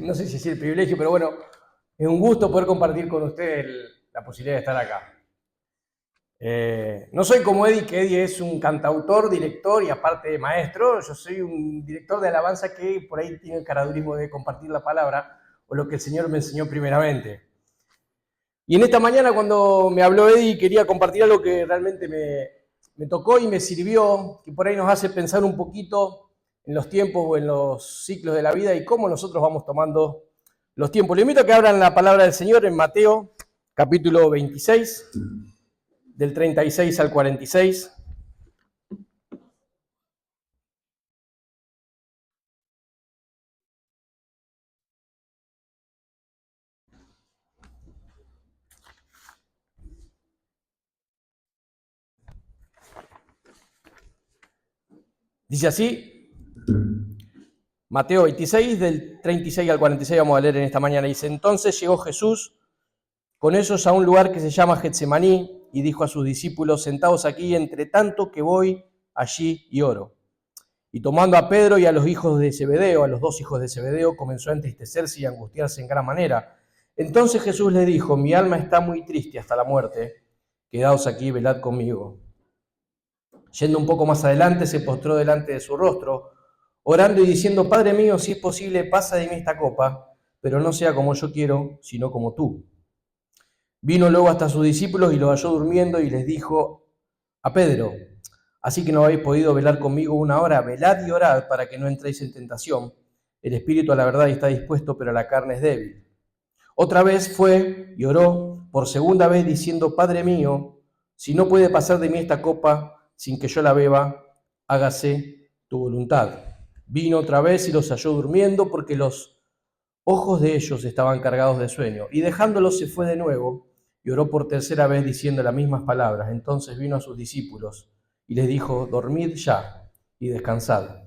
no sé si es el privilegio, pero bueno, es un gusto poder compartir con ustedes la posibilidad de estar acá. No soy como Eddie, que Eddie es un cantautor, director y aparte maestro. Yo soy un director de alabanza que por ahí tiene el caradurismo de compartir la palabra o lo que el Señor me enseñó primeramente. Y en esta mañana cuando me habló Eddie quería compartir algo que realmente me tocó y me sirvió, que por ahí nos hace pensar un poquito en los tiempos o en los ciclos de la vida y cómo nosotros vamos tomando los tiempos. Le invito a que abran la palabra del Señor en Mateo, capítulo 26, del 36 al 46. Dice así, Mateo 26, del 36 al 46 vamos a leer en esta mañana. Dice, entonces llegó Jesús con ellos a un lugar que se llama Getsemaní y dijo a sus discípulos, sentaos aquí, entre tanto que voy allí y oro. Y tomando a Pedro y a los hijos de Zebedeo, a los dos hijos de Zebedeo, comenzó a entristecerse y a angustiarse en gran manera. Entonces Jesús les dijo, mi alma está muy triste hasta la muerte, quedaos aquí, velad conmigo. Yendo un poco más adelante, se postró delante de su rostro, orando y diciendo, Padre mío, si es posible, pasa de mí esta copa, pero no sea como yo quiero, sino como tú. Vino luego hasta sus discípulos y los halló durmiendo y les dijo a Pedro, así que no habéis podido velar conmigo una hora, velad y orad para que no entréis en tentación. El espíritu a la verdad está dispuesto, pero la carne es débil. Otra vez fue y oró por segunda vez diciendo, Padre mío, si no puede pasar de mí esta copa sin que yo la beba, hágase tu voluntad. Vino otra vez y los halló durmiendo porque los ojos de ellos estaban cargados de sueño. Y dejándolos se fue de nuevo y oró por tercera vez diciendo las mismas palabras. Entonces vino a sus discípulos y les dijo, dormid ya y descansad.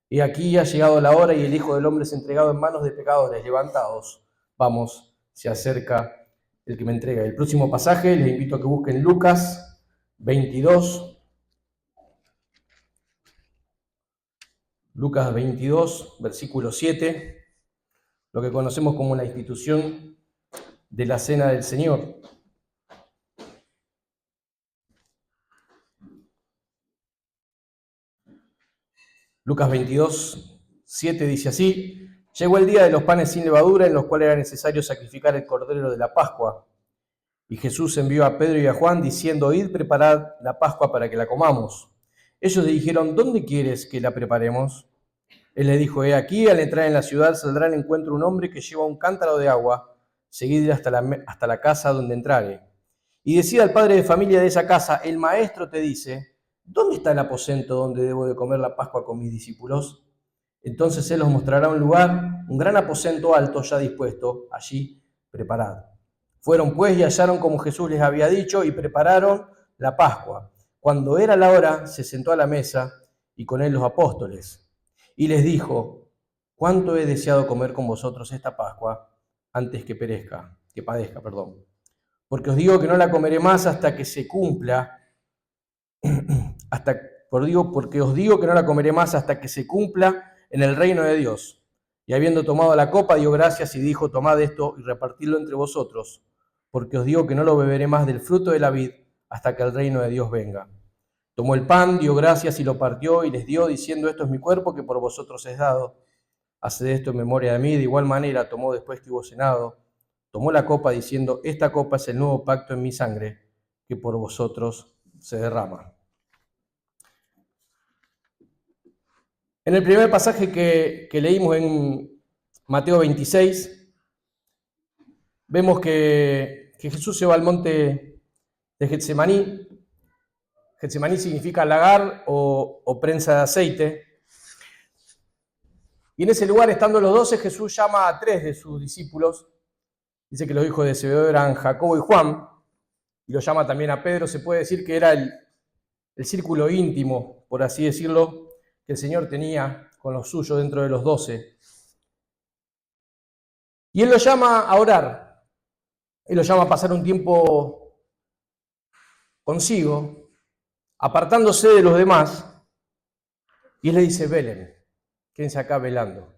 Y aquí ha llegado la hora y el Hijo del Hombre es entregado en manos de pecadores. Levantaos, vamos, se acerca el que me entrega. El próximo pasaje les invito a que busquen Lucas 22. Lucas 22, versículo 7, lo que conocemos como la institución de la Cena del Señor. Lucas 22, 7 dice así, llegó el día de los panes sin levadura en los cuales era necesario sacrificar el cordero de la Pascua. Y Jesús envió a Pedro y a Juan diciendo, id, preparad la Pascua para que la comamos. Ellos le dijeron, ¿dónde quieres que la preparemos? Él le dijo, he aquí, al entrar en la ciudad saldrá al encuentro un hombre que lleva un cántaro de agua, seguidle hasta la casa donde entrare. Y decida al padre de familia de esa casa, el maestro te dice, ¿dónde está el aposento donde debo de comer la Pascua con mis discípulos? Entonces él los mostrará un lugar, un gran aposento alto ya dispuesto, allí preparado. Fueron pues y hallaron como Jesús les había dicho y prepararon la Pascua. Cuando era la hora, se sentó a la mesa y con él los apóstoles. Y les dijo, ¿cuánto he deseado comer con vosotros esta Pascua antes que padezca, perdón? Porque os digo que no la comeré más hasta que se cumpla, porque os digo que no la comeré más hasta que se cumpla en el reino de Dios. Y habiendo tomado la copa, dio gracias y dijo, tomad esto y repartidlo entre vosotros, porque os digo que no lo beberé más del fruto de la vid hasta que el reino de Dios venga. Tomó el pan, dio gracias y lo partió y les dio, diciendo, esto es mi cuerpo que por vosotros es dado. Haced esto en memoria de mí. De igual manera tomó después que hubo cenado, tomó la copa diciendo, esta copa es el nuevo pacto en mi sangre, que por vosotros se derrama. En el primer pasaje que leímos en Mateo 26, vemos que Jesús se va al monte de Getsemaní. Getsemaní significa lagar o prensa de aceite. Y en ese lugar, estando los 12, Jesús llama a 3 de sus discípulos. Dice que los hijos de Zebedeo eran Jacobo y Juan, y lo llama también a Pedro. Se puede decir que era el círculo íntimo, por así decirlo, que el Señor tenía con los suyos dentro de los 12. Y Él lo llama a orar. Él lo llama a pasar un tiempo consigo, apartándose de los demás, y Él le dice, velen, quédense acá velando.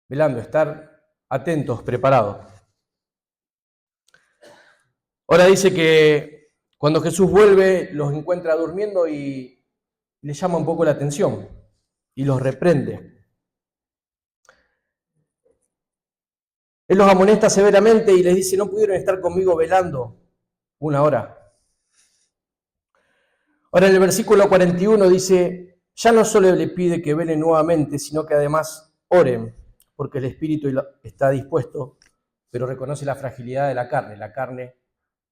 velando, estar atentos, preparados. Ahora dice que cuando Jesús vuelve, los encuentra durmiendo y le llama un poco la atención y los reprende. Él los amonesta severamente y les dice: no pudieron estar conmigo velando 1 hora. Ahora en el versículo 41 dice: ya no solo le pide que velen nuevamente, sino que además oren, porque el espíritu está dispuesto, pero reconoce la fragilidad de la carne. La carne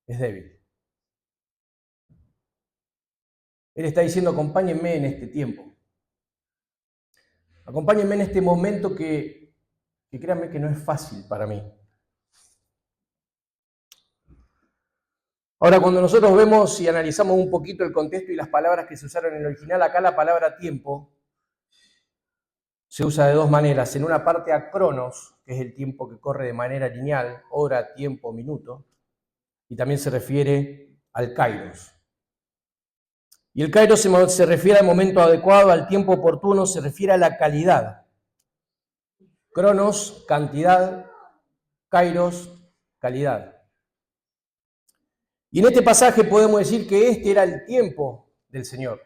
es débil. Él está diciendo: acompáñenme en este tiempo. Acompáñenme en este momento que créanme que no es fácil para mí. Ahora, cuando nosotros vemos y analizamos un poquito el contexto y las palabras que se usaron en el original, acá la palabra tiempo se usa de dos maneras. En una parte a cronos, que es el tiempo que corre de manera lineal, hora, tiempo, minuto, y también se refiere al kairos. Y el kairos se refiere al momento adecuado, al tiempo oportuno, se refiere a la calidad. Cronos, cantidad, kairos, calidad. Y en este pasaje podemos decir que este era el tiempo del Señor.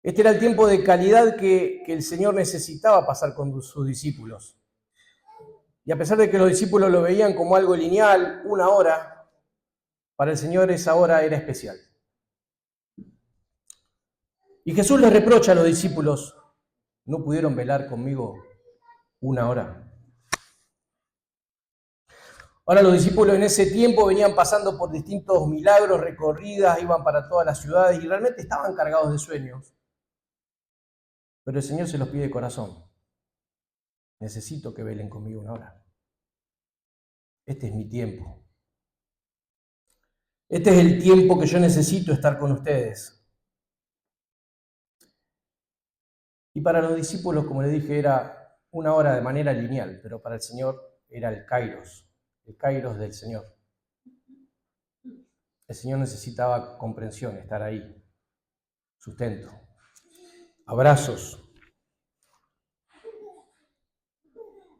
Este era el tiempo de calidad que el Señor necesitaba pasar con sus discípulos. Y a pesar de que los discípulos lo veían como algo lineal, 1 hora, para el Señor esa hora era especial. Y Jesús les reprocha a los discípulos: ¿no pudieron velar conmigo 1 hora? Ahora los discípulos en ese tiempo venían pasando por distintos milagros, recorridas, iban para todas las ciudades y realmente estaban cargados de sueños. Pero el Señor se los pide de corazón: necesito que velen conmigo 1 hora. Este es mi tiempo. Este es el tiempo que yo necesito estar con ustedes. Y para los discípulos, como les dije, era 1 hora de manera lineal, pero para el Señor era el kairos del Señor. El Señor necesitaba comprensión, estar ahí, sustento, abrazos.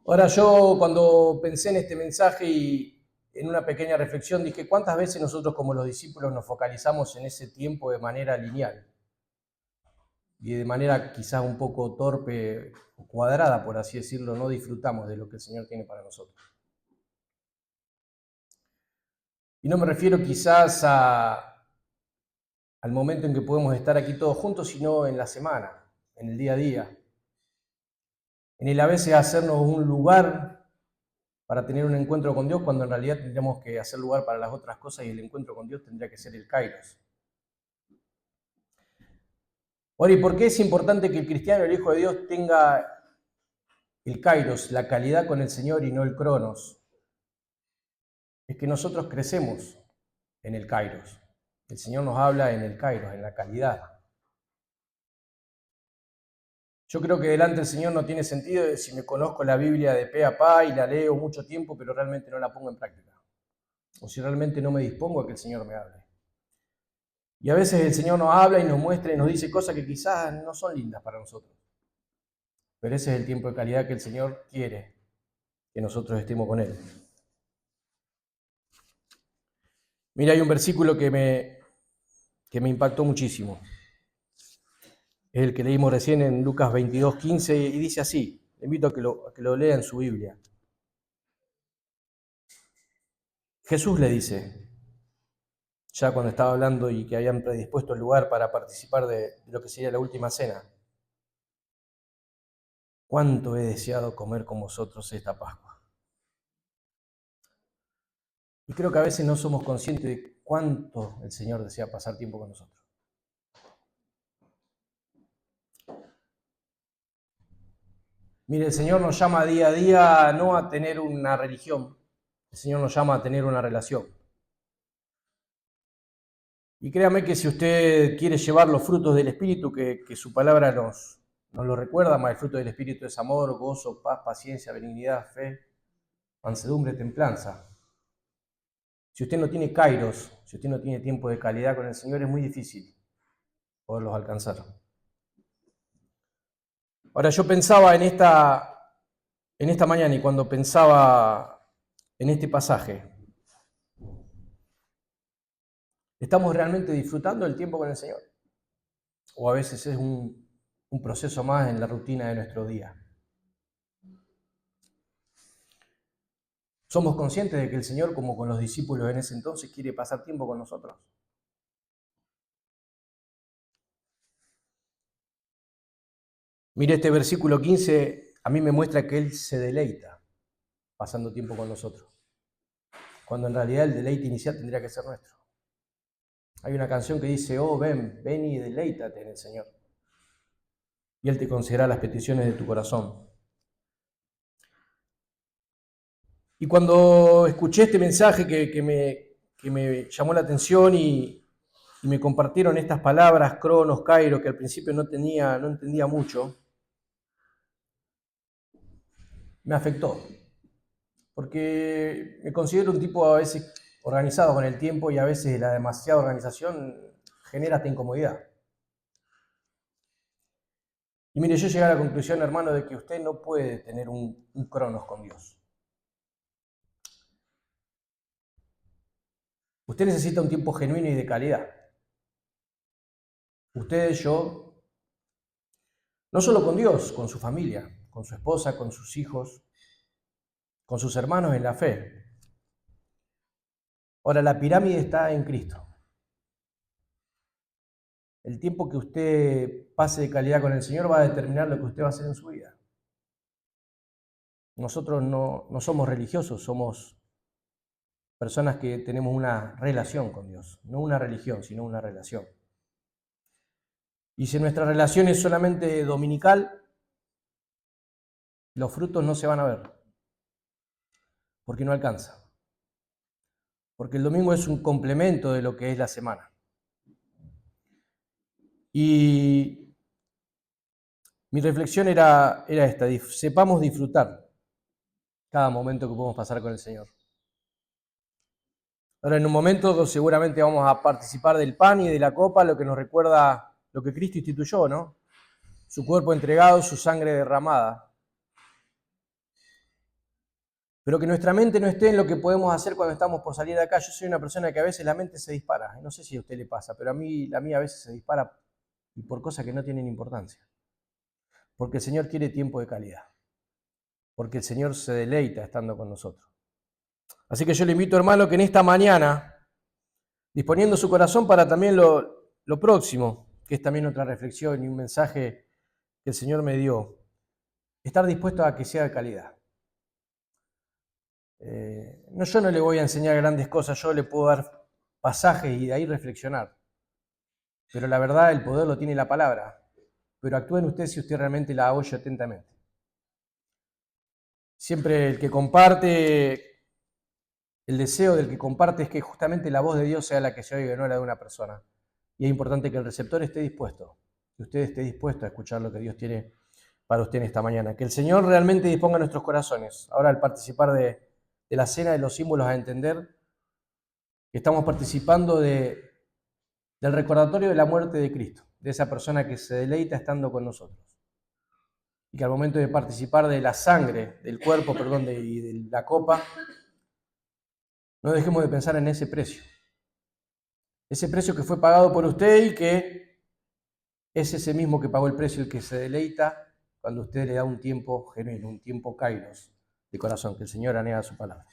Ahora yo cuando pensé en este mensaje y en una pequeña reflexión dije: ¿cuántas veces nosotros como los discípulos nos focalizamos en ese tiempo de manera lineal? Y de manera quizás un poco torpe o cuadrada, por así decirlo, no disfrutamos de lo que el Señor tiene para nosotros. Y no me refiero quizás al momento en que podemos estar aquí todos juntos, sino en la semana, en el día a día. En el a veces hacernos un lugar para tener un encuentro con Dios, cuando en realidad tendríamos que hacer lugar para las otras cosas y el encuentro con Dios tendría que ser el kairos. Ahora, ¿y por qué es importante que el cristiano, el Hijo de Dios, tenga el kairos, la calidad con el Señor y no el cronos? Es que nosotros crecemos en el kairos. El Señor nos habla en el kairos, en la calidad. Yo creo que delante del Señor no tiene sentido de si me conozco la Biblia de pe a pa y la leo mucho tiempo, pero realmente no la pongo en práctica. O si realmente no me dispongo a que el Señor me hable. Y a veces el Señor nos habla y nos muestra y nos dice cosas que quizás no son lindas para nosotros. Pero ese es el tiempo de calidad que el Señor quiere que nosotros estemos con Él. Mira, hay un versículo que me impactó muchísimo. Es el que leímos recién en Lucas 22:15 y dice así. Le invito a que lo lea en su Biblia. Jesús le dice, ya cuando estaba hablando y que habían predispuesto el lugar para participar de lo que sería la última cena: ¿cuánto he deseado comer con vosotros esta Pascua? Y creo que a veces no somos conscientes de cuánto el Señor desea pasar tiempo con nosotros. Mire, el Señor nos llama día a día no a tener una religión, el Señor nos llama a tener una relación. Y créame que si usted quiere llevar los frutos del Espíritu, que su palabra nos lo recuerda, más el fruto del Espíritu es amor, gozo, paz, paciencia, benignidad, fe, mansedumbre, templanza. Si usted no tiene kairos, si usted no tiene tiempo de calidad con el Señor, es muy difícil poderlos alcanzar. Ahora yo pensaba en esta en esta mañana y cuando pensaba en este pasaje, ¿estamos realmente disfrutando del tiempo con el Señor? ¿O a veces es un proceso más en la rutina de nuestro día? ¿Somos conscientes de que el Señor, como con los discípulos en ese entonces, quiere pasar tiempo con nosotros? Mire, este versículo 15 a mí me muestra que Él se deleita pasando tiempo con nosotros, cuando en realidad el deleite inicial tendría que ser nuestro. Hay una canción que dice, oh, ven y deleítate en el Señor. Y Él te concederá las peticiones de tu corazón. Y cuando escuché este mensaje que me llamó la atención y me compartieron estas palabras, Cronos, Kairos, que al principio no entendía mucho, me afectó. Porque me considero un tipo a veces organizado con el tiempo y a veces la demasiada organización genera esta incomodidad. Y mire, yo llegué a la conclusión, hermano, de que usted no puede tener un Cronos con Dios. Usted necesita un tiempo genuino y de calidad. Usted, yo, no solo con Dios, con su familia, con su esposa, con sus hijos, con sus hermanos en la fe. Ahora, la pirámide está en Cristo. El tiempo que usted pase de calidad con el Señor va a determinar lo que usted va a hacer en su vida. Nosotros no somos religiosos, somos personas que tenemos una relación con Dios. No una religión, sino una relación. Y si nuestra relación es solamente dominical, los frutos no se van a ver, porque no alcanza. Porque el domingo es un complemento de lo que es la semana. Y mi reflexión era esta, sepamos disfrutar cada momento que podemos pasar con el Señor. Ahora, en un momento seguramente vamos a participar del pan y de la copa, lo que nos recuerda lo que Cristo instituyó, ¿no? Su cuerpo entregado, su sangre derramada. Pero que nuestra mente no esté en lo que podemos hacer cuando estamos por salir de acá. Yo soy una persona que a veces la mente se dispara. No sé si a usted le pasa, pero la mía a veces se dispara y por cosas que no tienen importancia. Porque el Señor quiere tiempo de calidad. Porque el Señor se deleita estando con nosotros. Así que yo le invito, hermano, que en esta mañana, disponiendo su corazón para también lo próximo, que es también otra reflexión y un mensaje que el Señor me dio, estar dispuesto a que sea de calidad. Yo no le voy a enseñar grandes cosas, yo le puedo dar pasajes y de ahí reflexionar. Pero la verdad, el poder lo tiene la palabra. Pero actúen usted si usted realmente la oye atentamente. Siempre el que comparte, el deseo del que comparte es que justamente la voz de Dios sea la que se oiga, no la de una persona. Y es importante que el receptor esté dispuesto, que usted esté dispuesto a escuchar lo que Dios tiene para usted en esta mañana. Que el Señor realmente disponga nuestros corazones. Ahora, al participar de la cena de los símbolos, a entender que estamos participando del recordatorio de la muerte de Cristo, de esa persona que se deleita estando con nosotros. Y que al momento de participar de la sangre, del cuerpo, y de la copa, no dejemos de pensar en ese precio. Ese precio que fue pagado por usted y que es ese mismo que pagó el precio el que se deleita cuando usted le da un tiempo genuino, un tiempo kairos de corazón, que el Señor anhela su palabra.